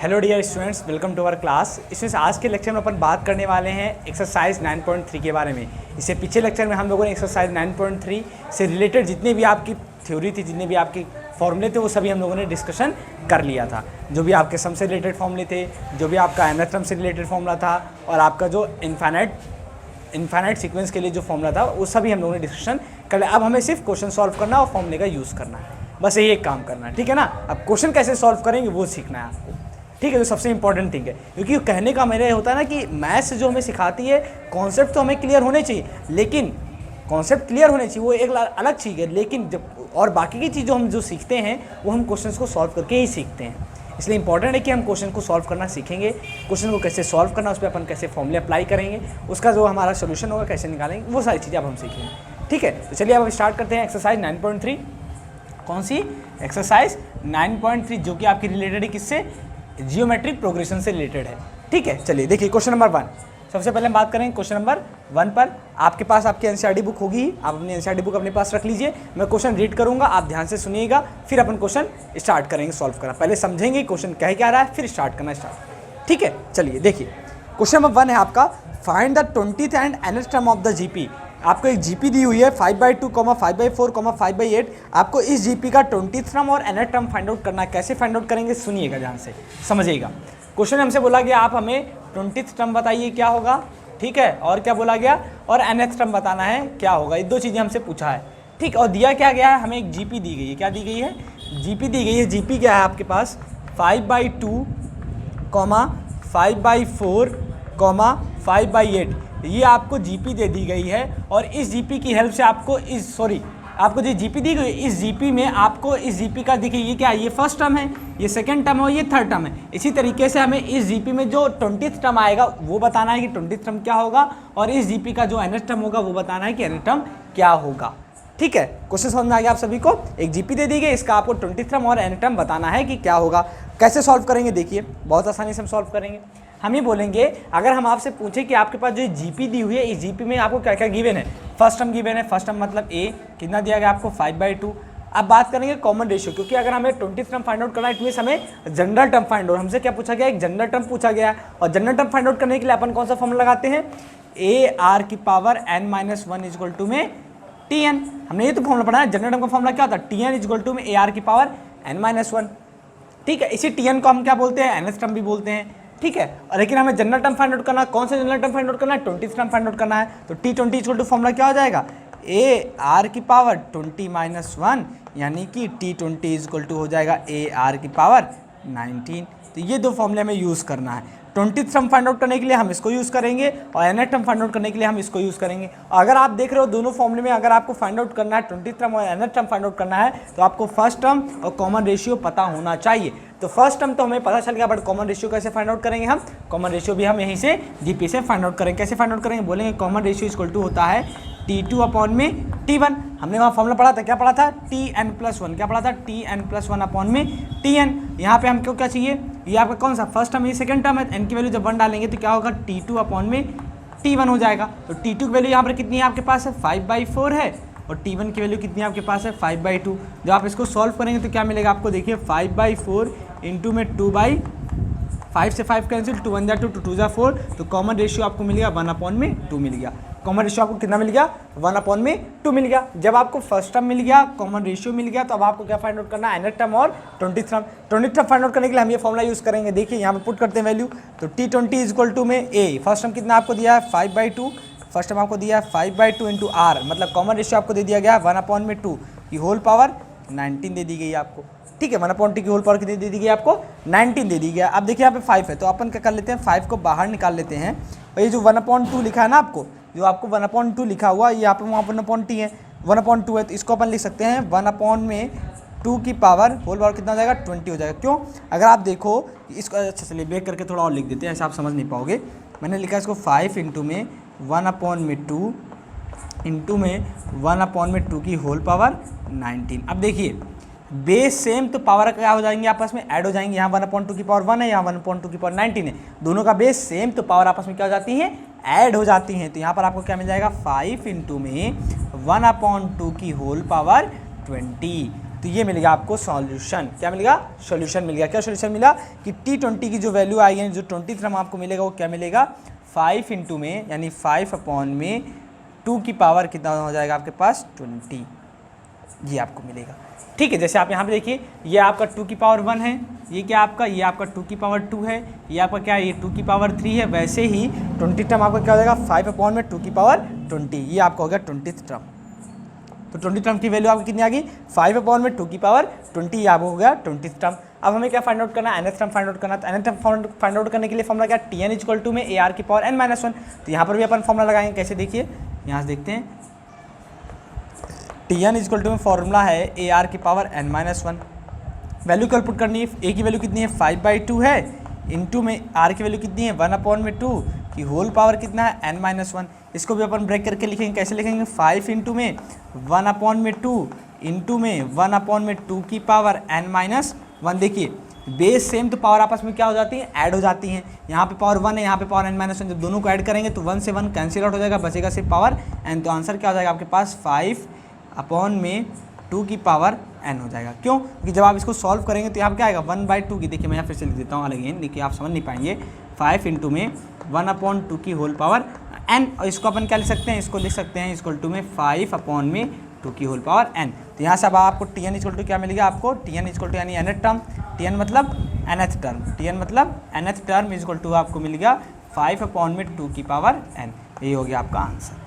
Hello dear students, welcome to our class. इसमें से आज के लेक्चर में अपन बात करने वाले हैं एक्सरसाइज 9.3 के बारे में। इससे पिछले लेक्चर में हम लोगों ने एक्सरसाइज 9.3 से रिलेटेड जितने भी आपकी थ्योरी थी, जितने भी आपके फॉर्मूले थे, वो सभी हम लोगों ने डिस्कशन कर लिया था। जो भी आपके सम से रिलेटेड फॉर्मूले थे, जो भी आपका nth टर्म से रिलेटेड फॉर्मूला था और आपका जो इनफाइनाइट सीक्वेंस के लिए जो फॉर्मूला था, वो सभी हम लोगों ने डिस्कशन कर लिया। अब हमें सिर्फ क्वेश्चन सॉल्व करना और फॉर्मूले का यूज़ करना है, बस यही एक काम करना है, ठीक है ना। अब क्वेश्चन कैसे सॉल्व करेंगे वो सीखना है आपको, ठीक है। जो सबसे इंपॉर्टेंट थिंग है, क्योंकि कहने का मेरा होता है ना कि मैथ्स जो हमें सिखाती है, कॉन्सेप्ट तो हमें क्लियर होने चाहिए, लेकिन कॉन्सेप्ट क्लियर होने चाहिए, वो एक अलग चीज़ है। लेकिन जब और बाकी की चीज़ हम जो सीखते हैं वो हम क्वेश्चंस को सॉल्व करके ही सीखते हैं। इसलिए इंपॉर्टेंट है कि हम क्वेश्चन को सॉल्व करना सीखेंगे। क्वेश्चन को कैसे सॉल्व करना, उस पर अपन कैसे फॉर्मूले अप्लाई करेंगे, उसका जो हमारा सोल्यूशन होगा कैसे निकालेंगे, वो सारी चीज़ें अब हम सीखेंगे, ठीक है। तो चलिए अब स्टार्ट करते हैं एक्सरसाइज 9.3। कौन सी एक्सरसाइज 9.3, जो कि आपकी रिलेटेड है किससे, जियोमेट्रिक प्रोग्रेशन से रिलेटेड है, ठीक है। चलिए देखिए क्वेश्चन नंबर 1। सबसे पहले हम बात करेंगे क्वेश्चन नंबर 1 पर। आपके पास आपकी एनसीईआरटी बुक होगी ही, आप अपनी एनसीईआरटी बुक अपने पास रख लीजिए। मैं क्वेश्चन रीड करूंगा, आप ध्यान से सुनिएगा, फिर अपन क्वेश्चन स्टार्ट करेंगे सॉल्व करना। पहले समझेंगे क्वेश्चन क्या रहा है, फिर स्टार्ट करना स्टार्ट, ठीक है। चलिए देखिए क्वेश्चन नंबर 1 है आपका, find the 20th and nth term of the GP. आपको एक जीपी दी हुई है 5/2, 5/4, 5/8। आपको इस जीपी का 20th टर्म और nth टर्म फाइंड आउट करना है। कैसे फाइंड आउट करेंगे सुनिएगा, ध्यान से समझिएगा। क्वेश्चन हमसे बोला गया आप हमें 20th टर्म बताइए क्या होगा, ठीक है, और क्या बोला गया, और nth टर्म बताना है क्या होगा। ये दो चीज़ें हमसे पूछा है, ठीक। और दिया क्या गया है, हमें एक जीपी दी गई है। क्या दी गई है, जीपी दी गई है। जीपी क्या है आपके पास, 5/2, 5/4, 5/8। ये आपको जीपी दे दी गई है और इस जीपी की हेल्प से आपको आपको जो जीपी दी गई, इस जीपी में आपको इस जीपी का देखिए ये क्या है, ये फर्स्ट टर्म है, ये सेकंड टर्म है और ये थर्ड टर्म है। इसी तरीके से हमें इस जीपी में जो 20th टर्म आएगा वो बताना है कि 20th टर्म क्या होगा, और इस जीपी का जो nth टर्म होगा वो बताना है कि nth टर्म क्या होगा, ठीक है। क्वेश्चन समझ में आ गया आप सभी को। एक जीपी दे दी गई, इसका आपको 20th टर्म और nth टर्म बताना है कि क्या होगा। कैसे सॉल्व करेंगे देखिए, बहुत आसानी से हम सॉल्व करेंगे। हम ये बोलेंगे, अगर हम आपसे पूछे कि आपके पास जो जीपी दी हुई है, इस जीपी में आपको क्या क्या गिवन है। फर्स्ट टर्म गिवन है, फर्स्ट टर्म मतलब ए, कितना दिया गया आपको 5/2। अब बात करेंगे कॉमन रेशियो, क्योंकि अगर हमें 20th टर्म फाइंड आउट करना है, इट हमें जनरल टर्म फाइंड आउट, हमसे क्या पूछा गया, एक जनरल टर्म पूछा गया है। और जनरल टर्म फाइंड आउट करने के लिए अपन कौन सा फॉर्मूला लगाते हैं, AR⁻n-1 में Tn। हमने ये तो फॉर्मूला पढ़ा है, जनरल टर्म का फॉर्मूला क्या होता है, Tn में AR⁻n-1, ठीक है। इसी Tn को हम क्या बोलते हैं, nth टर्म भी बोलते हैं, ठीक है। और लेकिन हमें जनरल टर्म फाइंड आउट करना है। कौन सा जनरल टर्म फाइंड आउट करना है, 20th टर्म फाइंड आउट करना है। तो T20 फॉर्मूला क्या हो जाएगा, AR⁻20-1, यानी कि T20 हो जाएगा AR⁻19। तो ये दो फॉर्मूले हमें यूज़ करना है। 20th टर्म फाइंड आउट करने के लिए हम इसको यूज़ करेंगे और nth टर्म फाइंड आउट करने के लिए हम इसको यूज़ करेंगे। और अगर आप देख रहे हो दोनों फॉर्मूले में अगर आपको फाइंड आउट करना है 20th टर्म और nth टर्म फाइंड आउट करना है, तो आपको फर्स्ट टर्म और कॉमन रेशियो पता होना चाहिए। तो फर्स्ट टर्म तो हमें पता चल गया, बट कॉमन रेशियो कैसे फाइंड आउट करेंगे हम, कॉमन रेशियो भी हम यहीं से जीपी से फाइंड आउट करेंगे। कैसे फाइंड आउट करेंगे, बोलेंगे कॉमन रेशियो इक्वल टू होता है T2/T1। हमने वहाँ फॉर्मूला पढ़ा था, क्या पढ़ा था, Tn+1, क्या पढ़ा था, Tn+1/Tn। यहाँ पे हमको क्या चाहिए, ये आपका कौन सा फर्स्ट टर्म, ये सेकंड टर्म है। n की वैल्यू जब 1 डालेंगे तो क्या होगा, T2/T1 हो जाएगा। तो T2 की वैल्यू यहाँ पर कितनी है आपके पास है, 5/4 है, और T1 की वैल्यू कितनी है आपके पास है, 5/2। जब आप इसको सॉल्व करेंगे तो क्या मिलेगा आपको, देखिए 5/4 इंटू में 2/5 से 5 कैंसिल, 2 1 जा 2, 2 2 जा 4। तो कॉमन रेशियो आपको मिल गया 1/2 मिल गया। कॉमन रेशियो आपको कितना मिल गया, 1/2 मिल गया। जब आपको फर्स्ट टर्म मिल गया, कॉमन रेशियो मिल गया, तो अब आपको क्या फाइंड आउट करना है, nth टर्म और 20th term. 20th term find out करने के लिए हम ये फॉर्मूला यूज़ करेंगे। देखिए यहाँ पे पुट करते हैं वैल्यू, तो T20 में A, फर्स्ट टर्म कितना आपको दिया है 5/2, फर्स्ट टर्म आपको दिया है 5/2 इंटू R, मतलब कॉमन रेशियो आपको दे दिया गया 1/2 की होल पावर 19 दे दी गई आपको, ठीक है। 1/2 की होल पावर कितनी दे दी गई आपको, 19 दे दी गया। अब देखिए यहाँ पे 5 है, तो अपन क्या कर लेते हैं, 5 को बाहर निकाल लेते हैं। और ये जो 1/2 लिखा है ना आपको, जो आपको 1/2 लिखा हुआ, ये यहाँ पे वहाँ 1/T है, 1/2 है, तो इसको अपन लिख सकते हैं 1/2 की पावर होल पावर कितना हो जाएगा, 20 हो जाएगा। क्यों, अगर आप देखो इसको, अच्छा चलिए बैक करके थोड़ा और लिख देते हैं, ऐसा आप समझ नहीं पाओगे। मैंने लिखा इसको 5 इंटू में 1/2 इंटू में 1/2 की होल पावर 19। अब देखिए बेस सेम, तो पावर क्या हो जाएंगे, आपस में ऐड हो जाएंगे। यहाँ 1/2 की पावर 1 है, यहाँ 1/2 की पावर 19 है, दोनों का बेस सेम, तो पावर आपस में क्या हो जाती है, ऐड हो जाती हैं। तो यहाँ पर आपको क्या मिल जाएगा, 5 इंटू में 1/2 की होल पावर 20। तो ये मिलेगा आपको सॉल्यूशन। क्या मिलेगा? सॉल्यूशन मिल गया। क्या सॉल्यूशन मिला कि T20 की जो वैल्यू आई है, जो 20 थ्रम आपको मिलेगा वो क्या मिलेगा 5 इंटू में, यानी 5 अपॉन में 2 की पावर कितना हो जाएगा आपके पास 20, ये आपको मिलेगा। ठीक है, जैसे आप यहाँ पे देखिए ये आपका 2 की पावर 1 है, ये क्या आपका, ये आपका 2 की पावर 2 है, ये आपका क्या है, ये 2 की पावर 3 है। वैसे ही 20 टर्म आपका क्या हो जाएगा 5 अपॉन में 2 की पावर 20, ये आपका हो गया 20th टर्म। तो 20 टर्म की वैल्यू आपकी कितनी आ गई 5 अपॉन में 2 की पावर 20, ये आपको हो गया 20th टर्म। अब हमें क्या फाइंड आउट करना है, nth टर्म फाइंड आउट करना है। तो nth टर्म फाइंड आउट करने के लिए फॉर्मूला क्या, Tn इक्वल टू में AR की पावर n माइनस 1। तो यहाँ पर भी अपन फॉर्मूला लगाएंगे, कैसे देखिए यहाँ से देखते हैं। Tn इक्वल टू में फॉर्मूला है AR की पावर n माइनस 1, वैल्यू कल पुट करनी है। A की वैल्यू कितनी है 5/2 है, इंटू में R की वैल्यू कितनी है 1 अपॉन में 2 की होल पावर कितना है n माइनस 1। इसको भी अपन ब्रेक करके लिखेंगे, कैसे लिखेंगे 5 इंटू में 1 अपॉन में 2 इंटू में 1 अपॉन में 2 की पावर n माइनस 1। देखिए बेस सेम तो पावर आपस में क्या हो जाती है, ऐड हो जाती हैं। यहाँ पे पावर 1 है, यहाँ पे पावर n माइनस 1, जब दोनों को ऐड करेंगे तो 1 से 1 कैंसिल आउट हो जाएगा, बचेगा सिर्फ पावर n। तो आंसर क्या हो जाएगा आपके पास 5 अपॉन में 2 की पावर n हो जाएगा। क्यों? क्योंकि जब आप इसको सॉल्व करेंगे तो यहाँ पे क्या आएगा 1/2 की, देखिए मैं यहाँ फिर से लिख देता हूँ अलग, देखिए आप समझ नहीं पाएंगे। 5 इंटू में 1 अपॉन 2 की होल पावर n, और इसको अपन क्या लिख सकते हैं, इसको लिख सकते हैं इक्वल टू में 5 अपॉन में 2 की होल पावर n। तो यहाँ से अब आपको Tn इक्वल टू क्या मिलेगा आपको, Tn इक्वल टू यानी nth टर्म, Tn मतलब nth टर्म, Tn मतलब nth टर्म इक्वल टू आपको मिलेगा 5 अपॉन में 2 की पावर n। ये हो गया आपका आंसर।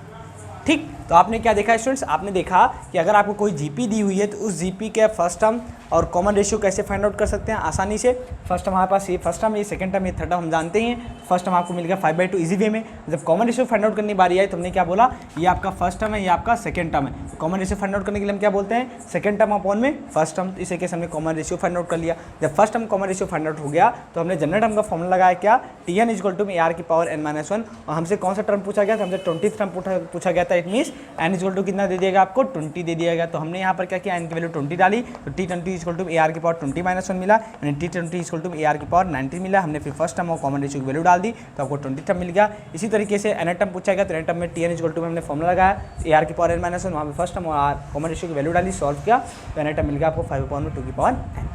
ठीक, तो आपने क्या देखा स्टूडेंट्स, आपने देखा कि अगर आपको कोई जीपी दी हुई है तो उस जीपी के फर्स्ट टर्म और कॉमन रेशियो कैसे फाइंड आउट कर सकते हैं आसानी से। फर्स्ट टर्म हमारे पास ये फर्स्ट टर्म, ये सेकंड टर्म, ये थर्ड टर्म हम जानते हैं। फर्स्ट टर्म आपको मिल गया 5/2 इजी वे में। जब कॉमन रेशियो फाइंड आउट करने की बारी आई तो हमने क्या बोला, ये आपका फर्स्ट टर्म है, ये आपका सेकंड टर्म है। कॉमन रेशियो फाइंड आउट करने के लिए हम क्या बोलते हैं, सेकंड टर्म अपॉन में फर्स्ट टर्म। इस केस हमने कॉमन रेशियो फाइंड आउट कर लिया। जब first term common ratio find out हो गया तो हमने जनरल टर्म का फॉर्मूला लगाया क्या, Tn इक्वल टू AR की पावर n माइनस 1। और हमसे कौन सा टर्म पूछा गया था, हमसे 20th टर्म पूछा गया था। It means n equal to कितना दे दिएगा आपको 20 दे दिया गया। तो हमने यहाँ पर क्या किया, n की वैल्यू 20 डाली, तो T20 इक्वल टू AR की पावर 20 माइनस 1 मिला, यानी T20 इक्वल टू AR की पावर 90 मिला। हमने फिर फर्स्ट टर्म और कॉमन रेशियो की वैल्यू डाल दी तो आपको 20 टर्म मिल गया। इसी तरीके से nth टर्म पूछा गया तो nth टर्म में Tn इक्वल टू में हमने फॉर्मूला लगाया AR की पावर n माइनस 1, वहाँ पे फर्स्ट टर्म और कॉमन रेशियो की वैल्यू डाली, सॉल्व किया तो nth टर्म मिल गया आपको 5 अपॉन में 2 की पावर n।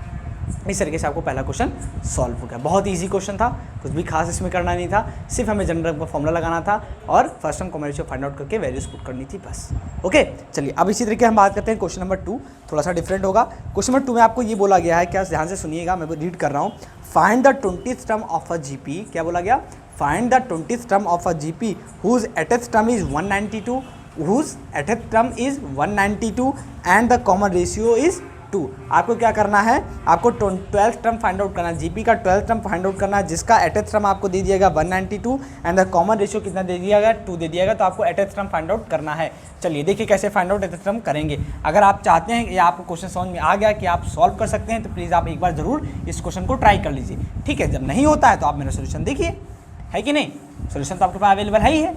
इस तरीके से आपको पहला क्वेश्चन सॉल्व हो गया। बहुत इजी क्वेश्चन था, कुछ भी खास इसमें करना नहीं था, सिर्फ हमें जनरल का फॉर्मूला लगाना था और first term common ratio find out करके वैल्यूज पुट करनी थी बस। ओके, चलिए अब इसी तरीके हम बात करते हैं क्वेश्चन नंबर 2। थोड़ा सा डिफरेंट होगा। क्वेश्चन नंबर 2 में आपको ये बोला गया है, क्या ध्यान से सुनिएगा, मैं रीड कर रहा हूँ। Find the 20th term of a GP, क्या बोला गया, find the 20th term of a GP whose eighth term is 192, whose eighth term is 192 and the common ratio is 2। आपको क्या करना है, आपको 12th टर्म फाइंड आउट करना है, जीपी का 12th टर्म फाइंड आउट करना है, जिसका एटथ टर्म आपको दे दिया गया 192 एंड द कॉमन रेशियो कितना दे दिया गया 2 दे दिया गया। तो आपको एटथ टर्म फाइंड आउट करना है। चलिए देखिए कैसे फाइंड आउट एटथ टर्म करेंगे। अगर आप चाहते हैं या आपको क्वेश्चन समझ में आ गया कि आप सॉल्व कर सकते हैं तो प्लीज़ आप एक बार जरूर इस क्वेश्चन को ट्राई कर लीजिए। ठीक है, जब नहीं होता है तो आप मेरा सोल्यूशन देखिए, है कि नहीं, सोल्यूशन तो आपके पास अवेलेबल है ही है,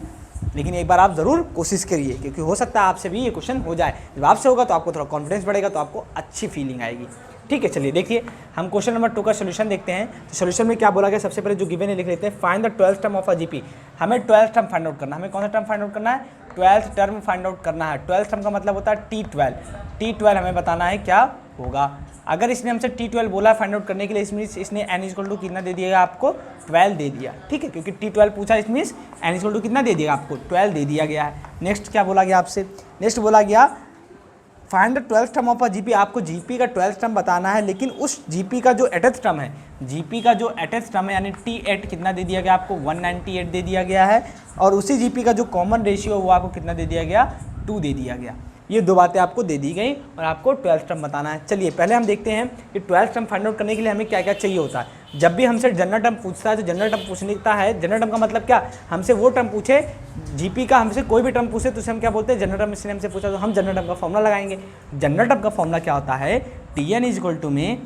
लेकिन एक बार आप ज़रूर कोशिश करिए क्योंकि हो सकता है आपसे भी ये क्वेश्चन हो जाए। जब आपसे होगा तो आपको थोड़ा कॉन्फिडेंस बढ़ेगा, तो आपको अच्छी फीलिंग आएगी। ठीक है, चलिए देखिए हम क्वेश्चन नंबर 2 का सोल्यूशन देखते हैं। तो सोल्यूशन में क्या बोला गया, सबसे पहले जो गिवन है लिख लेते हैं। Find the 12th term of a GP. हमें 12th टर्म फाइंड आउट करना है। हमें कौन सा टर्म फाइंड आउट करना है, 12th टर्म फाइंड आउट करना है। 12th टर्म का मतलब होता है T12। T12 हमें बताना है क्या होगा। अगर इसने हमसे T12 बोला फाइंड आउट करने के लिए, इसमें इसने n इक्वल टू कितना दे दिएगा आपको 12 दे दिया। ठीक है, क्योंकि T12 पूछा, इसमें n इक्वल टू कितना दे दिएगा आपको 12 दे दिया गया है। नेक्स्ट क्या बोला गया आपसे, नेक्स्ट बोला गया find the 12th term of a GP. आपको जीपी का 12th टर्म बताना है, लेकिन उस जीपी का जो एटथ टर्म है, जीपी का जो एटथ टर्म है यानी T8 कितना दे दिया गया आपको 198 दे दिया गया है, और उसी जीपी का जो कॉमन रेशियो वो आपको कितना दे दिया गया 2 दे दिया गया। ये दो बातें आपको दे दी गई और आपको 12th टर्म बताना है। चलिए पहले हम देखते हैं कि 12th टर्म फाइंड आउट करने के लिए हमें क्या क्या चाहिए होता है। जब भी हमसे जनरल टर्म पूछता है तो जनरल टर्म पूछने का है, जनरल टर्म का मतलब क्या, हमसे वो टर्म पूछे, जीपी का हमसे कोई भी टर्म पूछे तो उसे हम क्या बोलते हैं जनरल टर्म। इसने हमसे पूछा तो हम जनरल टर्म का फॉर्मूला लगाएंगे। जनरल टर्म का फॉर्मूला क्या होता है, Tn इज इक्वल टू में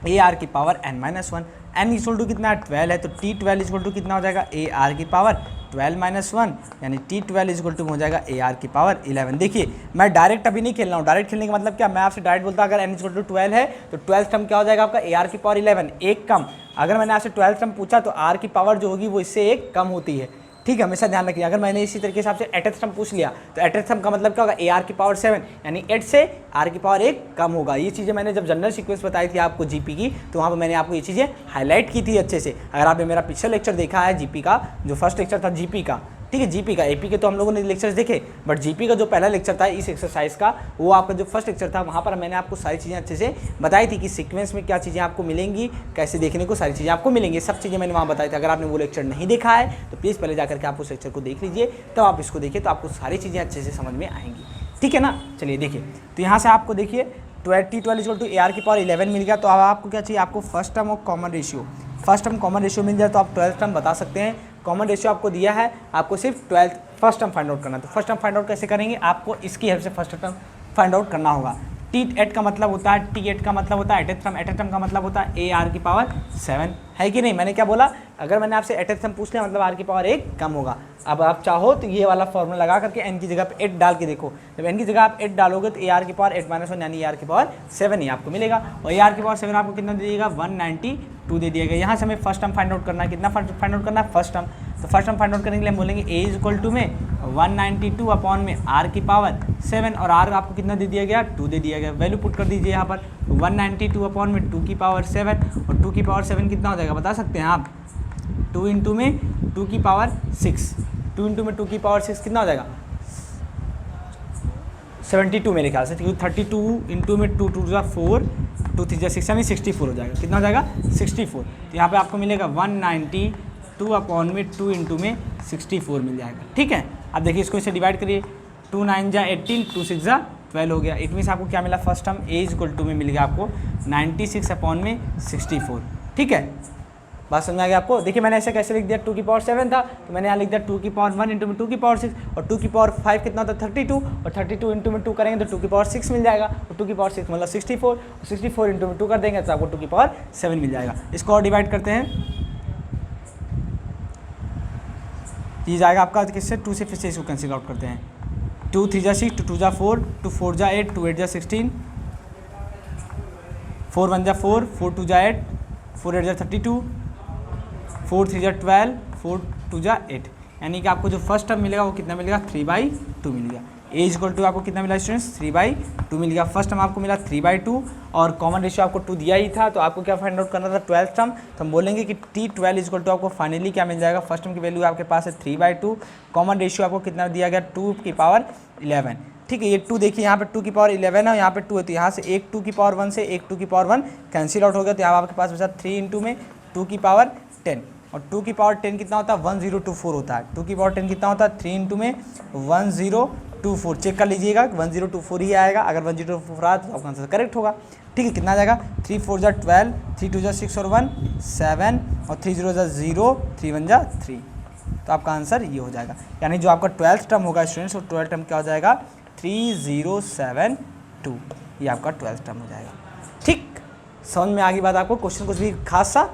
AR की power n minus 1, n equal to कितना 12 है, तो T12 इक्वल टू कितना हो जाएगा AR की पावर 12 माइनस 1, यानी T12 इक्वल टू हो जाएगा AR की पावर 11। देखिए मैं डायरेक्ट अभी नहीं खेल रहा हूँ, डायरेक्ट खेलने का मतलब क्या, मैं आपसे डायरेक्ट बोलता अगर n इक्वल टू 12 है तो 12th टर्म क्या हो जाएगा आपका AR की पावर 11, एक कम। अगर मैंने आपसे 12th टर्म पूछा तो R की पावर जो होगी वो इससे एक कम होती है। ठीक है, हमेशा ध्यान रखिए। अगर मैंने इसी तरीके से आपसे एटथ सम पूछ लिया तो एटथ सम का मतलब क्या होगा, AR की पावर 7 यानी 8 से R की पावर 1 कम होगा। ये चीज़ें मैंने जब जनरल सीक्वेंस बताई थी आपको जीपी की, तो वहाँ पर मैंने आपको ये चीज़ें हाईलाइट की थी अच्छे से। अगर आपने मेरा पिछला लेक्चर देखा है जीपी का, जो फर्स्ट लेक्चर था जीपी का, ठीक है, जीपी का, एपी के तो हम लोगों ने लेक्चर्स देखे, बट जीपी का जो पहला लेक्चर था इस एक्सरसाइज का, वो आपका जो फर्स्ट लेक्चर था, वहाँ पर मैंने आपको सारी चीज़ें अच्छे से बताई थी कि सीक्वेंस में क्या चीज़ें आपको मिलेंगी, कैसे देखने को सारी चीज़ें आपको मिलेंगी, सब चीज़ें मैंने वहाँ बताई थी। अगर आपने वो लेक्चर नहीं देखा है तो प्लीज़ पहले जाकर के आप उस लेक्चर को देख लीजिए, तब आप इसको देखिए तो आपको सारी चीज़ें अच्छे से समझ में आएंगी, ठीक है ना। चलिए देखिए, तो यहाँ से आपको देखिए T12 इक्वल टू AR की पावर 11 मिल गया। तो अब आपको क्या चाहिए, आपको फर्स्ट टर्म और common ratio, first term common ratio मिल जाए तो आप 12th टर्म बता सकते हैं। कॉमन रेशियो आपको दिया है, आपको सिर्फ 12th first term find out करना है। तो फर्स्ट टर्म फाइंड आउट कैसे करेंगे, आपको इसकी हेल्प से फर्स्ट टर्म फाइंड आउट करना होगा। T8 का मतलब होता है, T8 का मतलब होता है एटथ टर्म, एटथ टर्म का मतलब होता है AR की पावर 7, है कि नहीं। मैंने क्या बोला, अगर मैंने आपसे एटथ टर्म पूछ लिया मतलब R की पावर 1 कम होगा। अब आप चाहो तो ये वाला फॉर्मूला लगा करके n की जगह पे 8 डाल के देखो, जब n की जगह आप 8 डालोगे तो AR की पावर 8 - 1 यानी AR की पावर 7 ही आपको मिलेगा। और AR की पावर 7 आपको कितना दे दिएगा, 192 दे दिएगा। यहाँ से हमें फर्स्ट टर्म फाइंड आउट करना है, कितना फाइंड आउट करना है, फर्स्ट टर्म। तो फर्स्ट टर्म फाइंड आउट करने के लिए हम बोलेंगे A इज इक्वल टू में 192 अपॉन में R की पावर 7, और R आपको कितना दे दिया गया, 2 दे दिया गया। वैल्यू पुट कर दीजिए यहाँ पर, 192 अपॉन में 2 की पावर 7, और 2 की पावर 7 कितना हो जाएगा बता सकते हैं आप, 2 इंटू में 2 की पावर 6, 2 इंटू में 2 की पावर 6 कितना हो जाएगा, 72 मेरे ख्याल से, क्योंकि 32 इंटू में 2 2 4, 2 3 6 यानी 64 हो जाएगा। कितना हो जाएगा, 64। तो यहाँ पे आपको मिलेगा 192 अपॉन में 2 इंटू में 64 मिल जाएगा, ठीक है। अब देखिए इसको इसे डिवाइड करिए, 2 9 जा 18, 2 6 जा 12 हो गया। इट मीन्स आपको क्या मिला, first term A is equal to में मिल गया आपको 96 अपॉन में 64, ठीक है। बात समझ में आ गया आपको। देखिए मैंने ऐसे कैसे लिख दिया, 2 की पावर 7 था तो मैंने यहाँ लिख दिया 2 की पावर 1 इंटू में 2 की पावर 6, और 2 की पावर 5 कितना होता है 32, और 32 इंटू में 2 करेंगे तो 2 की पावर 6 मिल जाएगा, और 2 की पावर 6 मतलब 64, और 64 इंटू में 2 कर देंगे तो आपको 2 की पावर 7 मिल जाएगा। इसको और डिवाइड करते हैं, ये जाएगा आपका किससे, 2 से, फिर से इसको कैंसिल आउट करते हैं। 2 3 जा 6, 2 2 जा 4, 2 4 जा 8, 2 8 जा 16, 4 1 जा 4, 4 2 जा 8, 4 8 जा 32, 4 3 जा 12, 4 2 जा 8, यानी कि आपको जो फर्स्ट टर्म मिलेगा वो कितना मिलेगा, 3/2 मिल गया। A इज इक्वल टू आपको कितना मिला स्टूडेंट्स, 3/2 मिल गया। फर्स्ट टर्म आपको मिला 3/2, और कॉमन रेशियो आपको 2 दिया ही था, तो आपको क्या फाइंड आउट करना था, 12th टर्म। तो हम बोलेंगे कि T12 इज इक्वल टू आपको फाइनली क्या मिल जाएगा, फर्स्ट टर्म की वैल्यू आपके पास है 3/2, कॉमन रेशियो आपको कितना दिया गया, 2 की पावर 11, ठीक है। ये 2 देखिए यहाँ पे 2 की पावर 11 है, यहाँ पे 2 है, तो यहाँ से एक 2 की पावर 1 से एक 2 की पावर 1 कैंसिल आउट हो गया, तो यहाँ आपके पास बचा 3 इंटू में 2 की पावर 10, और 2 की पावर 10 कितना होता है, 1024 होता है। 2 की पावर 10 कितना होता है, 3 इंटू में 1024, चेक कर लीजिएगा 1024 ही आएगा। अगर 1024 आया तो आपका आंसर करेक्ट होगा, ठीक है। कितना आ जाएगा, 3 4 जा 12, 3 2 जा 6 और 1 7, और 3 0 जा 0, 3 1 जा 3, तो आपका आंसर ये हो जाएगा। यानी जो आपका 12th टर्म होगा स्टूडेंट्स, वो 12th टर्म क्या हो जाएगा, 3072, ये आपका 12th टर्म हो जाएगा, ठीक। समझ में आ गई बात आपको। क्वेश्चन कुछ भी खास सा,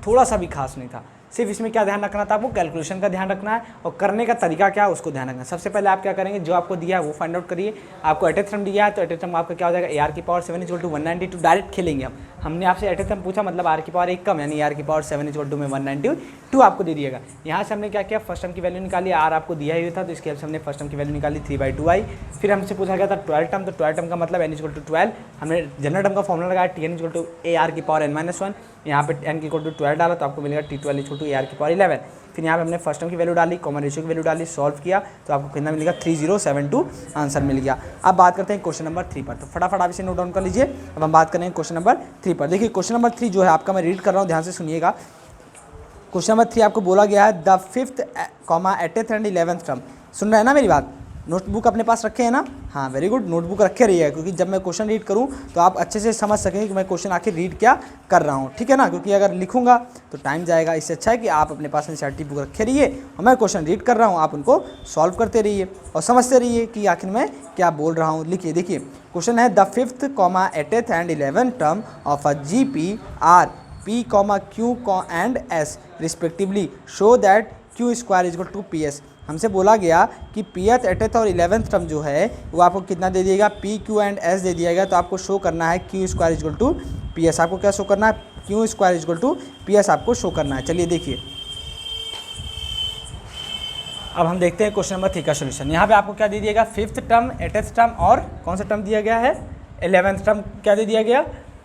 थोड़ा सा भी खास नहीं था, सिर्फ इसमें क्या ध्यान रखना था, आपको कैलकुलेशन का ध्यान रखना है, और करने का तरीका क्या है उसको ध्यान रखना है। सबसे पहले आप क्या करेंगे, जो आपको दिया है वो फाइंड आउट करिए। आपको एटथ टर्म दिया है तो एटथ टर्म आपका क्या हो जाएगा, AR की पावर 7 इक्वल टू 192, डायरेक्ट खेलेंगे। हमने आपसे एटथ टर्म पूछा मतलब R की पावर 1 कम, यानी AR की पावर 7 इक्वल टू में 192 आपको दे दिएगा। यहाँ से हमने क्या किया, फर्स्ट टर्म की वैल्यू निकाली, R आपको दिया ही था तो इसके हेल्प से हमने फर्स्ट टर्म की वैल्यू निकाली, 3/2 आई। फिर हमसे पूछा गया था 12th टर्म, तो 12th टर्म का मतलब n इक्वल टू 12, हमने जनरल टर्म का फॉर्मुला लगाया, Tn इक्वल टू AR की पावर n-1, यहाँ पे n इक्वल टू 12 डाला तो आपको मिलेगा T12 इक्वल टू AR की पावर 11। फिर यहाँ पे हमने फर्स्ट टर्म की वैल्यू डाली, कॉमन रेशियो की वैल्यू डाली, सॉल्व किया तो आपको कितना मिलेगा, 3072 आंसर मिल गया। अब बात करते हैं क्वेश्चन नंबर 3 पर, तो फटाफट आप इसे नोट डाउन कर लीजिए। अब हम बात करेंगे क्वेश्चन नंबर 3 पर। देखिए क्वेश्चन नंबर 3 जो है आपका, मैं रीड कर रहा हूँ, ध्यान से सुनिएगा। क्वेश्चन नंबर 3 आपको बोला गया है the 5th, 8th and 11th term. सुन रहे हैं ना मेरी बात, नोटबुक अपने पास रखे हैं ना, हाँ वेरी गुड, नोटबुक रखे रहिए, क्योंकि जब मैं क्वेश्चन रीड करूँ तो आप अच्छे से समझ सकेंगे कि मैं क्वेश्चन आखिर रीड क्या कर रहा हूँ, ठीक है ना। क्योंकि अगर लिखूंगा तो टाइम जाएगा, इससे अच्छा है कि आप अपने पास एनसीईआरटी बुक रखे रहिए, और मैं क्वेश्चन रीड कर रहा हूँ, आप उनको सॉल्व करते रहिए और समझते रहिए कि आखिर मैं क्या बोल रहा हूँ। लिखिए, देखिए क्वेश्चन है the 5th, 8th and 11th term of a GP R P, Q and S respectively, show that Q square equal to PS। हमसे बोला गया कि Pth, 8th और 11th टर्म जो है वो आपको कितना दे दिएगा, P, Q एंड S दे दिया गया, तो आपको शो करना है Q square equal to PS। आपको क्या शो करना है, Q square equal to PS आपको शो करना है। चलिए देखिए, अब हम देखते हैं क्वेश्चन नंबर 3 का सोल्यूशन। यहाँ पे आपको क्या दे दिया गया, फिफ्थ टर्म, एटेथ टर्म और कौन सा टर्म दिया गया है, 11th टर्म क्या दे दिया गया,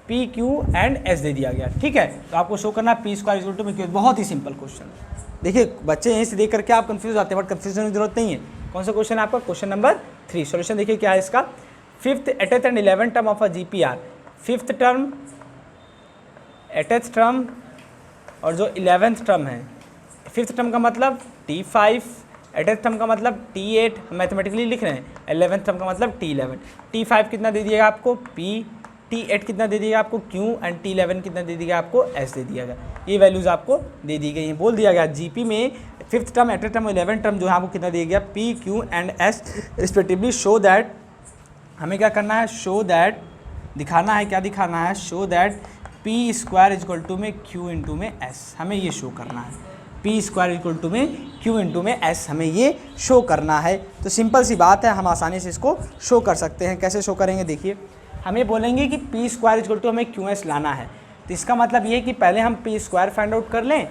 पी क्यू एंड एस दे दिया गया। ठीक है, तो आपको शो करना है पी स्क्वायर इक्वल टू में क्यू। बहुत ही सिंपल क्वेश्चन। देखिए बच्चे यहीं से देख करके आप कंफ्यूज आते हैं, बट कंफ्यूजन की जरूरत नहीं है। कौन सा क्वेश्चन है आपका, क्वेश्चन नंबर 3। सोल्यूशन देखिए क्या है इसका, fifth, eighth and 11th term of a GPR. Fifth term, eighth term और जो 11th टर्म है, फिफ्थ टर्म का मतलब T5, एटेथ टर्म का मतलब T8, मैथमेटिकली लिख रहे हैं, 11th टर्म का मतलब T11। T5 कितना दे दिएगा आपको P, T8 कितना दे दिएगा आपको Q एंड T11 कितना दे दिएगा आपको S दे दिया गया। ये वैल्यूज़ आपको दे दी गई हैं। बोल दिया गया जीपी में fifth term, eighth term, 11th term जो है आपको कितना दिया गया, P, Q and S respectively. Show that, हमें क्या करना है, शो दैट, दिखाना है, क्या दिखाना है, show that P square equal to में क्यू इंटू में एस। हमें ये शो करना है, पी स्क्वायर इक्वल टू में क्यू इंटू में एस, हमें ये शो करना है। तो सिंपल सी बात है, हम आसानी से इसको शो कर सकते हैं। कैसे शो करेंगे, देखिए हमें बोलेंगे कि पी स्क्वायर इक्वल टू हमें क्यू एस लाना है। तो इसका मतलब ये कि पहले हम पी स्क्वायर फाइंड आउट कर लें।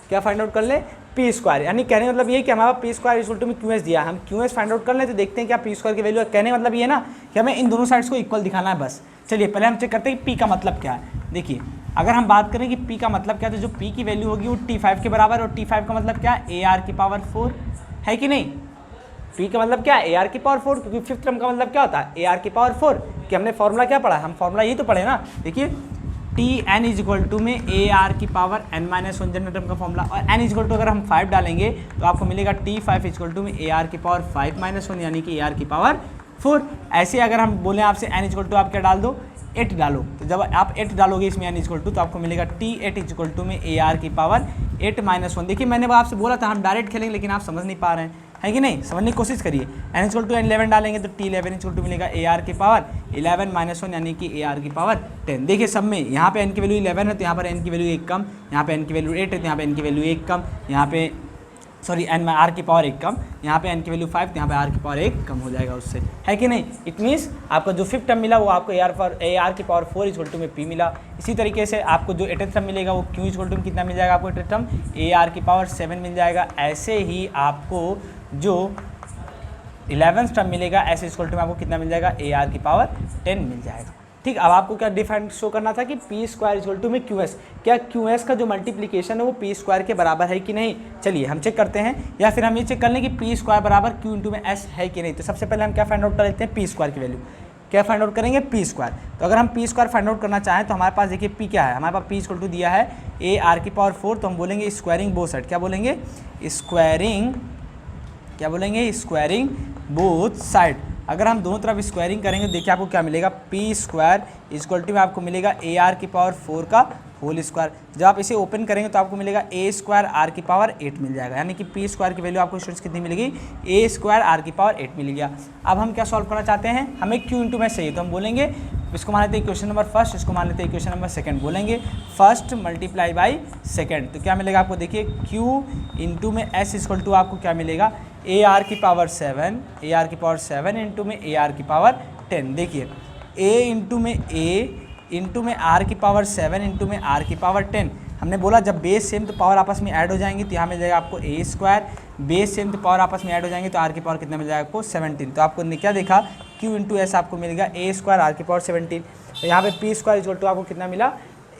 क्या फाइंड आउट कर लें, पी स्क्वायर। यानी कहने मतलब ये कि हमारा पी स्क्वायर इक्वल टू में क्यू एस दिया, हम क्यू एस फाइंड आउट कर लें तो देखते हैं क्या पी स्क्वायर की वैल्यू है। कहने मतलब ये ना कि हमें इन दोनों साइड्स को इक्वल दिखाना है बस। चलिए पहले हम चेक करते हैं कि पी का मतलब क्या है। देखिए अगर हम बात करें कि पी का मतलब क्या है, तो जो पी की वैल्यू होगी वो T5 के बराबर, और T5 का मतलब क्या है, AR की पावर 4 है कि नहीं। पी का मतलब क्या है, AR की पावर 4, क्योंकि फिफ्थ टर्म का मतलब क्या होता है, AR की पावर 4। कि हमने फॉर्मूला क्या पढ़ा, हम फॉर्मूला यही तो पढ़े ना। देखिए Tn इज इक्वल टू में AR की पावर n-1 जनरल टर्म का फॉर्मूला, और n इज इक्वल टू अगर हम 5 डालेंगे तो आपको मिलेगा T5 इज इक्वल टू में AR की पावर 5-1 यानी कि AR की पावर 4। ऐसे अगर हम बोलें आपसे n इज इक्वल टू आप क्या डाल दो, 8 डालो। तो जब आप 8 डालोगे इसमें n इज इक्वल टू, तो आपको मिलेगा T8 इज इक्वल टू में AR की पावर 8-1। देखिए मैंने आपसे बोला था हम डायरेक्ट खेलेंगे, लेकिन आप समझ नहीं पा रहे हैं, है कि नहीं। समझने की कोशिश करिए। n इज इक्वल टू 11 डालेंगे तो T11 इज इक्वल टू मिलेगा AR की पावर 11-1 यानी कि AR की पावर 10। देखिए सब में यहाँ पे n की वैल्यू 11 है तो यहाँ पर n की वैल्यू 1 कम, यहाँ पे n की वैल्यू 8 है तो यहाँ पे n की वैल्यू 1 कम, यहाँ पे n R की पावर 1 कम, यहाँ पे n की वैल्यू 5 तो यहाँ पे R की पावर 1 कम हो जाएगा उससे, है कि नहीं। इट मीन्स आपका जो फिफ्थ टर्म मिला वो आपको AR की पावर 4 इक्वल टू में P मिला। इसी तरीके से आपको जो एटेथ टर्म मिलेगा वो Q इक्वल टू में कितना मिल जाएगा आपको, एटेथ टर्म AR की पावर 7 मिल जाएगा। ऐसे ही आपको जो 11th टर्म मिलेगा S इक्वल टू में आपको कितना मिल जाएगा, AR की पावर 10 मिल जाएगा। ठीक, अब आपको क्या डिफाइन शो करना था कि पी स्क्वायर इक्वल टू में क्यू एस, क्या क्यू एस का जो मल्टीप्लिकेशन है वो पी स्क्वायर के बराबर है कि नहीं। चलिए हम चेक करते हैं, या फिर हम ये चेक कर लें कि पी स्क्वायर बराबर क्यू इंटू में एस है कि नहीं। तो सबसे पहले हम क्या फाइंड आउट कर लेते हैं, पी स्क्वायर की वैल्यू। क्या फाइंड आउट करेंगे, पी स्क्वायर। तो अगर हम पी स्क्वायर फाइंड आउट करना चाहें तो हमारे पास देखिए पी क्या है, हमारे पास पी इक्वल टू दिया है AR की पावर 4, तो हम बोलेंगे स्क्वायरिंग बोथ साइड। क्या बोलेंगे, स्क्वायरिंग, क्या बोलेंगे, स्क्वायरिंग बोथ साइड। अगर हम दोनों तरफ स्क्वायरिंग करेंगे देखिए आपको क्या मिलेगा, पी स्क्वायर इक्वल टू में आपको मिलेगा AR की पावर 4 का होल स्क्वायर। जब आप इसे ओपन करेंगे तो आपको मिलेगा A स्क्वायर R की पावर 8 मिल जाएगा। यानी कि पी स्क्वायर की वैल्यू आपको स्टूडेंट्स कितनी मिलेगी, A स्क्वायर R की पावर 8 मिल गया। अब हम क्या सॉल्व करना चाहते हैं, हमें Q इंटू में चाहिए, तो हम बोलेंगे इसको मान लेते हैं इक्वेशन नंबर फर्स्ट, इसको मान लेते हैं इक्वेशन नंबर सेकंड। बोलेंगे फर्स्ट मल्टीप्लाई बाई सेकंड, तो क्या मिलेगा आपको, देखिए Q इंटू में S इक्वल टू आपको क्या मिलेगा, AR की पावर 7, AR की पावर 7 इंटू में AR की पावर 10। देखिए A इंटू में A इंटू में R की पावर 7 इंटू में R की पावर 10। हमने बोला जब बेस सेम तो पावर आपस में ऐड हो जाएंगी, तो यहाँ मिल जाएगा आपको A स्क्वायर, बेस सेम तो पावर आपस में ऐड हो जाएंगे तो R की पावर कितना मिल जाएगा आपको 17। तो आपको क्या देखा, Q इंटू एस आपको मिलेगा A स्क्वायर R की पावर 17। तो यहाँ पे पी स्क्वायर इक्वल टू आपको कितना मिला,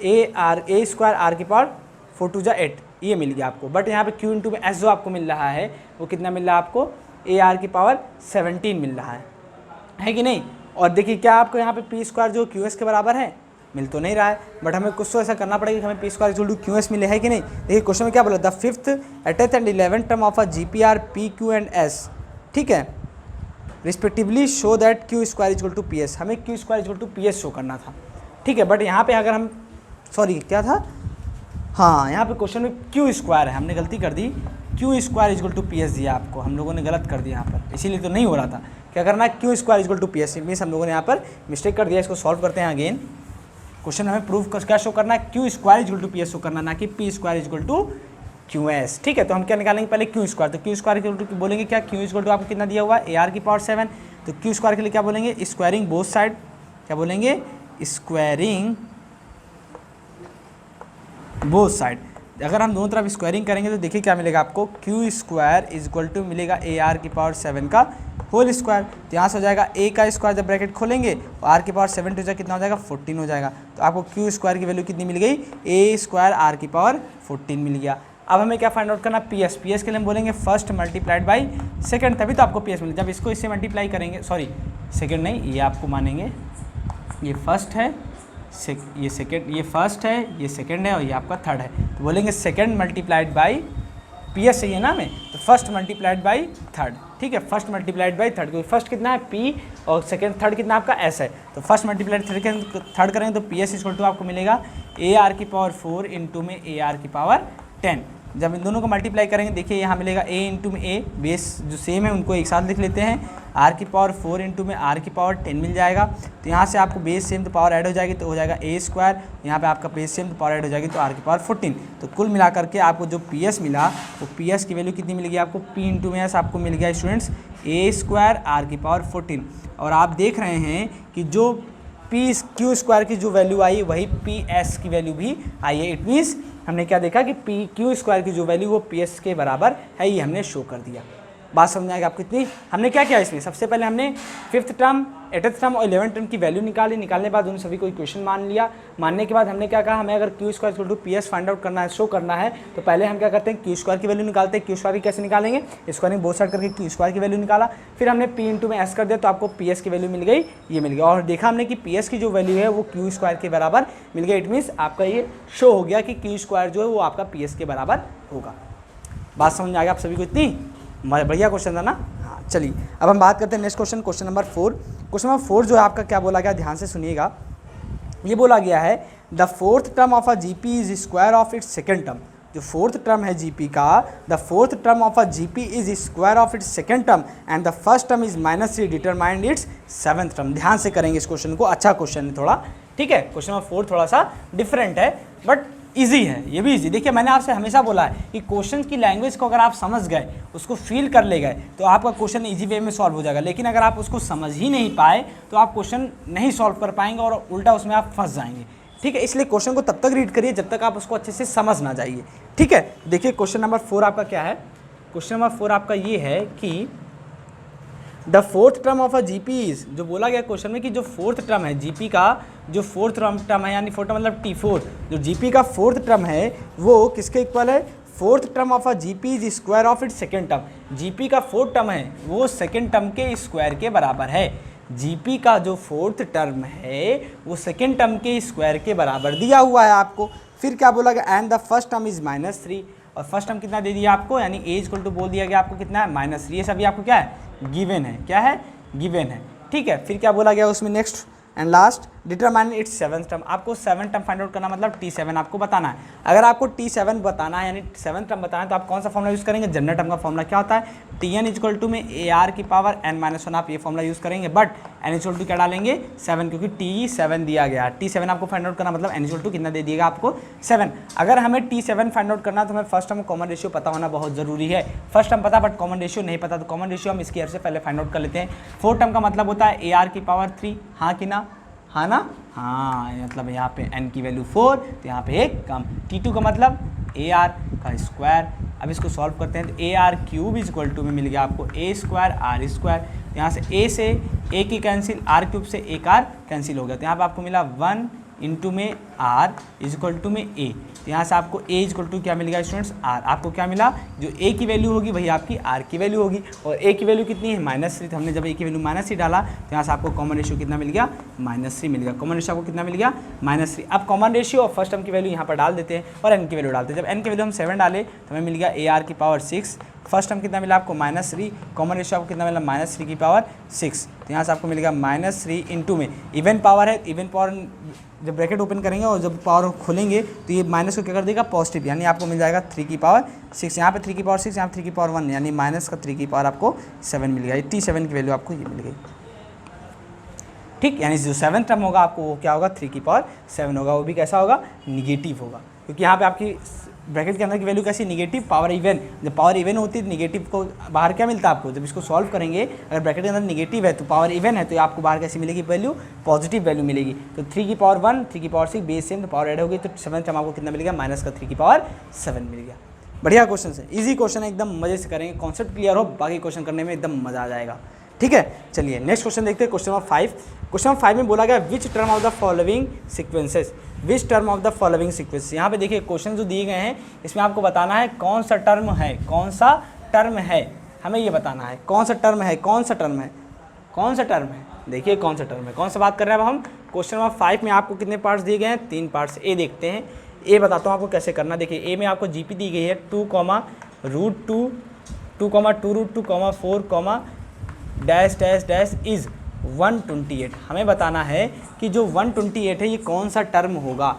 A स्क्वायर R की पावर 4 टू 8, ये मिल गया आपको। बट यहाँ पे Q इंटू में एस जो आपको मिल रहा है वो कितना मिल रहा है आपको, AR की पावर 17 मिल रहा है कि नहीं। और देखिए क्या आपको यहाँ पे पी स्क्वायर जो क्यू एस के बराबर है, मिल तो नहीं रहा है, बट हमें कुछ तो ऐसा करना पड़ेगा कि हमें P square equal to Q S मिले, है कि नहीं। देखिए क्वेश्चन में क्या बोला, the fifth, eighth and 11th term of a GPR P Q and S, ठीक है, respectively show that Q square equal to P S. हमें Q square equal to P S show करना था, ठीक है। बट यहाँ पे अगर हम, सॉरी क्या था, हाँ यहाँ पे क्वेश्चन में Q स्क्वायर है, हमने गलती कर दी, Q square equal to P S दिया आपको, हम लोगों ने गलत कर दिया यहाँ पर, इसीलिए तो नहीं हो रहा था। क्या करना है, Q square equal to P S, means हम लोगों ने यहाँ पर मिस्टेक कर दिया। इसको सॉल्व करते हैं अगेन। क्वेश्चन हमें प्रूफ क्या शो करना है, Q square equal to P S show करना, ना कि P square equal to Q S, ठीक है। तो हम क्या निकालेंगे, पहले Q स्क्वायर, तो Q स्क्वायर इक्वल टू बोलेंगे क्या, Q इक्वल टू आपको कितना दिया हुआ है, AR की पावर 7। तो Q स्क्वायर के लिए क्या बोलेंगे, स्क्वायरिंग बोथ साइड, क्या बोलेंगे, स्क्वायरिंग बोथ साइड। अगर हम दोनों तरफ स्क्वायरिंग करेंगे तो देखिए क्या मिलेगा आपको, Q square is equal to मिलेगा ए आर की पावर 7 का होल स्क्वायर। तो यहाँ से हो जाएगा ए का स्क्वायर, जब ब्रैकेट खोलेंगे और आर की पावर 7 हो जाएगा, कितना हो जाएगा 14 हो जाएगा। तो आपको क्यू स्क्वायर की वैल्यू कितनी मिल गई, ए स्क्वायर आर की पावर 14 मिल गया। अब हमें क्या फाइंड आउट करना, पी एस के लिए हम बोलेंगे फर्स्ट मल्टीप्लाइड बाई सेकंड, तभी तो आपको पी एस मिले। जब इसको इससे मल्टीप्लाई करेंगे, सॉरी सेकंड नहीं, ये आपको मानेंगे ये फर्स्ट है, ये सेकंड, ये फर्स्ट है, ये सेकंड है और ये आपका थर्ड है। तो बोलेंगे second multiplied by P S चाहिए ना हमें, तो फर्स्ट मल्टीप्लाइड बाई थर्ड। ठीक है, फर्स्ट मल्टीप्लाइड बाई थर्ड, क्योंकि फर्स्ट कितना है पी और सेकंड थर्ड कितना आपका एस है। तो फर्स्ट मल्टीप्लाइड थर्ड करेंगे तो पी एस इक्वल टू आपको मिलेगा ए आर की पावर 4 इंटू में ए आर की पावर 10। जब इन दोनों को मल्टीप्लाई करेंगे देखिए यहाँ मिलेगा a इंटू में a, बेस जो सेम है उनको एक साथ लिख लेते हैं, r की पावर 4 इंटू में r की पावर 10 मिल जाएगा। तो यहाँ से आपको बेस सेम तो पावर ऐड हो जाएगी, तो हो जाएगा a स्क्वायर, यहाँ पे आपका बेस सेम तो पावर ऐड हो जाएगी तो r की पावर 14। तो कुल मिला करके आपको जो PS मिला वो PS की वैल्यू कितनी मिलेगी आपको, p इंटू में s आपको मिल गया स्टूडेंट्स a स्क्वायर r की पावर 14। और आप देख रहे हैं कि जो क्यू स्क्वायर की जो वैल्यू आई वही PS की वैल्यू भी आई है। इट मीन्स हमने क्या देखा कि क्यू स्क्वायर की जो वैल्यू वो PS के बराबर है, ये हमने शो कर दिया। बात समझ आएगा आपको इतनी। हमने क्या किया इसमें, सबसे पहले हमने 5th टर्म, 8th टर्म और 11th टर्म की वैल्यू निकालने के बाद उन सभी को इक्वेशन मान लिया। मानने के बाद हमने क्या कहा, हमें अगर Q square equal to PS find out करना है, शो करना है, तो पहले हम क्या करते हैं, क्यू स्क्वायर की वैल्यू निकालते हैं। क्यू स्क्वायर की कैसे निकालेंगे, स्क्वायरिंग बोथ साइड करके क्यू स्क्वायर की वैल्यू निकाला, फिर हमने P इंटू में S कर दिया तो आपको PS की वैल्यू मिल गई, ये मिल गया। और देखा हमने कि PS की जो वैल्यू है वो क्यू स्क्वायर के बराबर मिल गई। इट मीन्स आपका ये शो हो गया कि क्यू स्क्वायर जो है वो आपका PS के बराबर होगा। बात समझ में आ गया आप सभी को इतनी, बढ़िया क्वेश्चन था ना। हाँ चलिए अब हम बात करते हैं next question, question number 4। Question number 4 जो है आपका क्या बोला गया, ध्यान से सुनिएगा। ये बोला गया है the fourth term of a GP is square of its second term. जो फोर्थ टर्म है जीपी का, the fourth term of a GP is square of its second term and the first term is -3 determined it's 7th term. ध्यान से करेंगे इस question को, अच्छा question है थोड़ा, ठीक है। क्वेश्चन नंबर 4 थोड़ा सा डिफरेंट है बट इजी है, ये भी इजी। देखिए मैंने आपसे हमेशा बोला है कि क्वेश्चन की लैंग्वेज को अगर आप समझ गए, उसको फील कर ले गए, तो आपका क्वेश्चन इजी वे में सॉल्व हो जाएगा। लेकिन अगर आप उसको समझ ही नहीं पाए तो आप क्वेश्चन नहीं सॉल्व कर पाएंगे और उल्टा उसमें आप फंस जाएंगे, ठीक है। इसलिए क्वेश्चन को तब तक रीड करिए जब तक आप उसको अच्छे से समझ ना जाइए, ठीक है। देखिए क्वेश्चन नंबर 4 आपका क्या है, क्वेश्चन नंबर 4 आपका ये है कि the fourth term of a GP is, जो बोला गया क्वेश्चन में कि जो फोर्थ टर्म है जीपी का, जो फोर्थ टर्म है यानी फोर्थ मतलब T4, जो जीपी का फोर्थ टर्म है वो किसके इक्वल है, fourth term of a GP is square of its second term. GP का फोर्थ टर्म है वो सेकेंड टर्म के स्क्वायर के बराबर है। जीपी का जो फोर्थ टर्म है वो सेकेंड टर्म के स्क्वायर के बराबर दिया हुआ है आपको। फिर क्या बोला गया, and the first term is -3, और फर्स्ट टर्म कितना दे दिया आपको, यानी ए इक्वल टू बोल दिया गया आपको कितना है -3। ये सभी आपको क्या है, गिवन है, क्या है, गिवन है, ठीक है। फिर क्या बोला गया उसमें next and last, determine its 7th term. आपको 7th टर्म फाइंड आउट करना मतलब T7 आपको बताना है। अगर आपको T7 बताना है यानी 7th टर्म बताना है तो आप कौन सा फॉर्मूला यूज़ करेंगे, जनरल टर्म का फॉर्मूला क्या होता है, Tn इक्वल टू में AR की पावर n-1 आप ये फॉर्मूला यूज़ करेंगे, बट n इक्वल टू क्या डालेंगे 7, क्योंकि T7 दिया गया। T7 आपको फाइंड आउट करना मतलब n इक्वल टू कितना दे दिएगा आपको 7। अगर हमें T7 फाइंड आउट करना तो हमें फर्स्ट टर्म कॉमन रेशियो पता होना बहुत ज़रूरी है। फर्स्ट टर्म पता बट कॉमन रेशियो नहीं पता, तो कॉमन रेशियो हम इसकी से पहले फाइंड आउट कर लेते हैं। फोर्थ टर्म का मतलब होता है AR की पावर 3, हाँ कि ना, हाँ ना, हाँ, मतलब यहाँ पे n की वैल्यू 4 तो यहाँ पे एक कम। T2 का मतलब AR का स्क्वायर। अब इसको सॉल्व करते हैं तो AR cube is equal to में मिल गया आपको A स्क्वायर R स्क्वायर। यहाँ से A से A की कैंसिल, R क्यूब से एक R कैंसिल हो गया, तो यहाँ पे आपको मिला 1 इंटू में R इज इक्वल टू में A। तो यहाँ से आपको A इज इक्वल टू क्या मिल गया स्टूडेंट्स, R। आपको क्या मिला, जो A की वैल्यू होगी वही आपकी R की वैल्यू होगी, और A की वैल्यू कितनी है -3। तो हमने जब A की वैल्यू -3 डाला तो यहाँ से आपको कॉमन रेशियो कितना मिल गया, -3 मिल गया। कॉमन रेशियो आपको कितना मिल गया, -3। अब कॉमन रेशियो और फर्स्ट टर्म की वैल्यू यहाँ पर डाल देते हैं और n की वैल्यू डालते हैं। जब n की वैल्यू हम 7 डाले तो हमें मिल गया AR की पावर 6। फर्स्ट टर्म कितना मिला आपको -3, कॉमन रेशियो आपको कितना मिला -3 की पावर 6। तो यहाँ से आपको मिलेगा -3 इंटू में इवन पावर है, इवन पावर जब ब्रैकेट ओपन करेंगे और जब पावर खोलेंगे तो ये माइनस को क्या कर देगा पॉजिटिव, यानी आपको मिल जाएगा 3 की पावर 6। यहाँ पे 3 की पावर 6, यहाँ 3 की पावर 1, यानी माइनस का 3 की पावर आपको 7 मिल गया। T7 की वैल्यू आपको ये मिल गई, ठीक। यानी जो 7th टर्म होगा आपको वो क्या होगा, 3 की पावर 7 होगा, वो भी कैसा होगा, निगेटिव होगा, क्योंकि यहाँ पे आपकी ब्रैकेट के अंदर की वैल्यू कैसी, निगेटिव पावर इवन। जब पावर इवन होती है निगेटिव को बाहर क्या मिलता है आपको, जब इसको सॉल्व करेंगे अगर ब्रैकेट के अंदर निगेटिव है तो पावर इवन है तो आपको बाहर कैसी मिलेगी वैल्यू, पॉजिटिव वैल्यू मिलेगी। तो 3 की पावर 1, 3 की पावर 6 बेस सेम, तो पावर ऐड हो गई तो 7 टर्म आपको कितना मिल गया, माइनस का 3 की पावर 7 मिल गया। बढ़िया क्वेश्चन है, इजी क्वेश्चन है, एकदम मजे से करेंगे, कॉन्सेप्ट क्लियर हो बाकी क्वेश्चन करने में एकदम मजा आ जाएगा। ठीक है, चलिए नेक्स्ट क्वेश्चन देखते हैं, क्वेश्चन नंबर 5। क्वेश्चन नंबर 5 में बोला गया which term of the following sequences, which term of the following sequence. यहाँ पे देखिए क्वेश्चन जो दिए गए हैं इसमें आपको बताना है कौन सा टर्म है, कौन सा टर्म है, हमें ये बताना है कौन सा टर्म है, कौन सा टर्म है, कौन सा टर्म है। देखिए कौन सा टर्म है, कौन सा बात कर रहे हैं अब हम। क्वेश्चन नंबर 5 में आपको कितने पार्ट्स दिए गए हैं, 3 पार्ट्स। ए देखते हैं, ए बताता हूँ आपको कैसे करना। देखिए ए में आपको जीपी दी गई है 2,√2, 2,2√2, 4, डैश डैश डैश इज़ 128। हमें बताना है कि जो 128 है ये कौन सा टर्म होगा,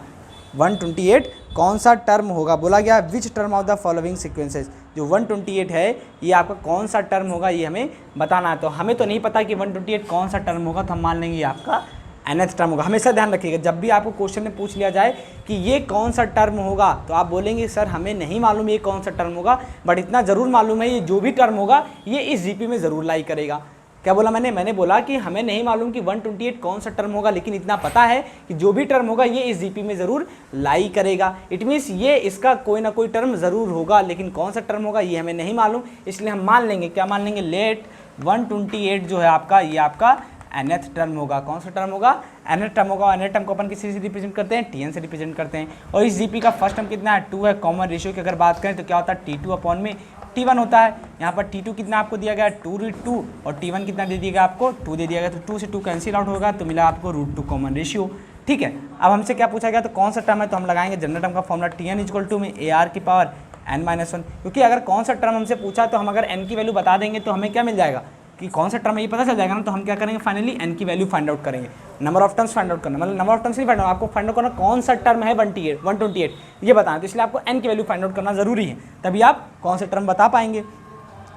128 कौन सा टर्म होगा। बोला गया which term of the following sequences, जो 128 है ये आपका कौन सा टर्म होगा ये हमें बताना है। तो हमें तो नहीं पता कि 128 कौन सा टर्म होगा, तो हम मान लेंगे ये आपका nth टर्म होगा। हमेशा ध्यान रखिएगा जब भी आपको क्वेश्चन में पूछ लिया जाए कि ये कौन सा टर्म होगा तो आप बोलेंगे सर हमें नहीं मालूम ये कौन सा टर्म होगा, बट इतना ज़रूर मालूम है ये जो भी टर्म होगा ये इस जीपी में ज़रूर लाई करेगा। क्या बोला मैंने बोला कि हमें नहीं मालूम कि 128 कौन सा टर्म होगा, लेकिन इतना पता है कि जो भी टर्म होगा ये इस जीपी में ज़रूर लाई करेगा। इट मीन्स ये इसका कोई ना कोई टर्म ज़रूर होगा, लेकिन कौन सा टर्म होगा ये हमें नहीं मालूम, इसलिए हम मान लेंगे, क्या मान लेंगे, लेट 128 जो है आपका ये आपका nth टर्म होगा। कौन सा टर्म होगा, nth टर्म होगा। nth टर्म को अपन किसी से रिप्रेजेंट करते हैं, tn से रिप्रेजेंट करते हैं। और इस जीपी का फर्स्ट टर्म कितना है, 2 है। कॉमन रेशियो की अगर बात करें तो क्या होता है, T2 अपॉन में T1 होता है। यहाँ पर T2 कितना आपको दिया गया, 2√2, और T1 कितना दे दिया गया आपको, 2 दे दिया गया। तो 2 से 2 कैंसिल आउट होगा तो मिला आपको √2 कॉमन रेशियो। ठीक है, अब हमसे क्या पूछा गया, तो कौन सा टर्म है, तो हम लगाएंगे जनरल टर्म का फॉर्मूला Tn इक्वल टू में AR की पावर n-1, क्योंकि अगर कौन सा टर्म हमसे पूछा तो हम अगर n की वैल्यू बता देंगे तो हमें क्या मिल जाएगा कि कौन सा टर्म है ये पता चल जाएगा ना। तो हम क्या करेंगे, फाइनली n की वैल्यू फाइंड आउट करेंगे। Number of terms find out करना, मतलब नंबर ऑफ टर्म्स नहीं फाइंड आउट, आपको फाइंड आउट करना कौन सा टर्म है 128 ये बताना। तो इसलिए आपको n की वैल्यू फाइंड आउट करना जरूरी है, तभी आप कौन सा टर्म बता पाएंगे।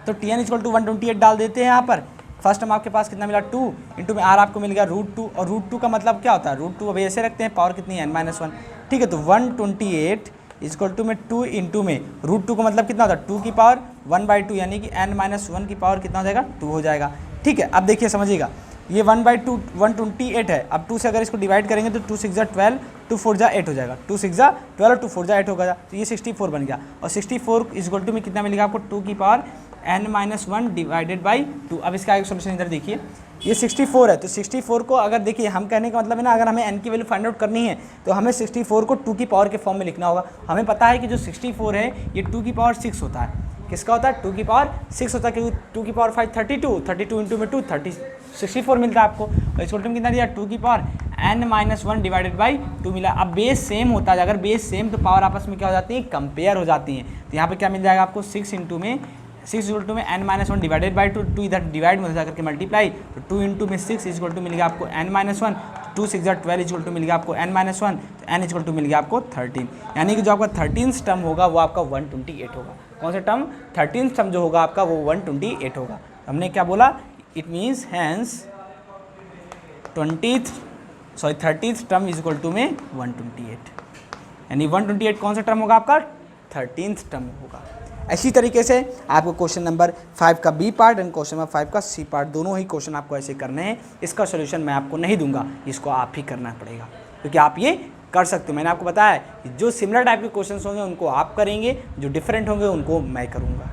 तो Tn इक्वल टू 128 डाल देते हैं यहाँ पर। फर्स्ट टर्म आपके पास कितना मिला, 2 इंटू में R आपको मिल गया √2, और √2 का मतलब क्या होता है, √2 अभी ऐसे रखते हैं, पावर कितनी है n-1। ठीक है, तो 128 इक्वल टू में 2 इंटू में √2 का मतलब कितना होता है, 2 की पावर 1/2, यानी कि n-1 की पावर कितना हो जाएगा, 2 हो जाएगा। ठीक है, अब देखिए समझिएगा, ये 1/2 128 है। अब 2 से अगर इसको डिवाइड करेंगे तो 2 6 12, 2 4 8 हो जाएगा, 2 6 12 और 2 4 8 होगा, तो ये 64 बन गया। और 64 इक्वल टू में कितना मिलेगा आपको, 2 की पावर n-1 डिवाइडेड बाई 2। अब इसका एक सोल्यूशन इधर देखिए, ये 64 है, तो 64 को अगर देखिए हम कहने का मतलब है ना, अगर हमें n की वैल्यू फाइंड आउट करनी है तो हमें 64 को 2 की पावर के फॉर्म में लिखना होगा। हमें पता है कि जो 64 है ये 2 की पावर 6 होता है। किसका होता है, 2 की पावर 6 होता है, क्योंकि 2 की पावर 5 32 इंटू में 2 64 मिलता है आपको। और इसको कितना दिया, 2 की पावर n-1 डिवाइडेड बाई 2 मिला। अब बेस सेम होता है, अगर बेस सेम तो पावर आपस में क्या हो जाती है, कंपेयर हो जाती हैं। तो यहाँ पे क्या मिल जाएगा आपको, 6 इंटू में n-1 डिवाइडेड बाई 2, 2 इधर डिवाइड में जा करके मल्टीप्लाई, तो 2 इंटू में 6 इक्वल टू मिल गया आपको n-1, 2 6 12 इक्वल टू मिल गया आपको n-1, तो n इक्वल टू मिल गया आपको 13, यानी कि जो आपका 13th टर्म होगा वो आपका 128 होगा। कौन सा टर्म, 13th टर्म जो होगा आपका वो 128 होगा। हमने क्या बोला, it means hence 13th term is equal to में 128, यानी 128 कौन सा टर्म होगा आपका, 13th टर्म होगा। इसी तरीके से आपको क्वेश्चन नंबर 5 का B part and question number 5 का सी पार्ट दोनों ही क्वेश्चन आपको ऐसे करने हैं। इसका सोल्यूशन मैं आपको नहीं दूंगा, इसको आप ही करना पड़ेगा, क्योंकि आप ये कर सकते हो। मैंने आपको बताया है जो सिमिलर टाइप के क्वेश्चंस होंगे उनको आप करेंगे, जो डिफरेंट होंगे उनको मैं करूँगा,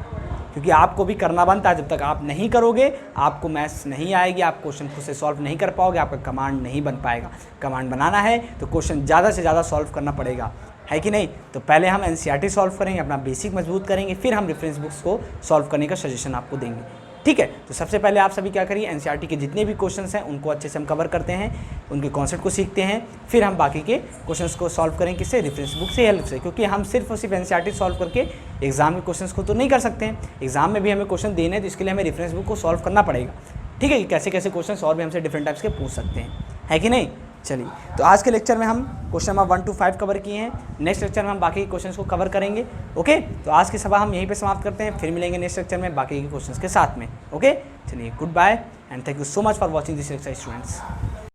क्योंकि आपको भी करना बनता है। जब तक आप नहीं करोगे आपको मैथ्स नहीं आएगी, आप क्वेश्चन खुद से सॉल्व नहीं कर पाओगे, आपका कमांड नहीं बन पाएगा। कमांड बनाना है तो क्वेश्चन ज़्यादा से ज़्यादा सॉल्व करना पड़ेगा, है कि नहीं। तो पहले हम एनसीईआरटी सॉल्व करेंगे, अपना बेसिक मजबूत करेंगे, फिर हम रेफरेंस बुक्स को सॉल्व करने का सजेशन आपको देंगे, ठीक है। तो सबसे पहले आप सभी क्या करिए, एनसीईआरटी के जितने भी क्वेश्चंस हैं उनको अच्छे से हम कवर करते हैं, उनके कॉन्सेप्ट को सीखते हैं, फिर हम बाकी के क्वेश्चंस को सॉल्व करें किससे, रेफरेंस बुक से हेल्प से, क्योंकि हम सिर्फ और सिर्फ एनसीईआरटी सॉल्व करके एग्जाम के क्वेश्चंस को तो नहीं कर सकते हैं। एग्जाम में भी हमें क्वेश्चन देने हैं, तो इसके लिए हमें रेफरेंस बुक को सॉल्व करना पड़ेगा, ठीक है। कैसे कैसे क्वेश्चन और भी हमसे डिफरेंट टाइप्स के पूछ सकते हैं, है कि नहीं। चलिए, तो आज के लेक्चर में हम क्वेश्चन नंबर 1 to 5 कवर किए हैं। नेक्स्ट लेक्चर में हम बाकी के क्वेश्चंस को कवर करेंगे, ओके। तो आज की सभा हम यहीं पे समाप्त करते हैं, फिर मिलेंगे नेक्स्ट लेक्चर में बाकी के क्वेश्चंस के साथ में, ओके। चलिए, good bye and thank you so much for watching this lecture students.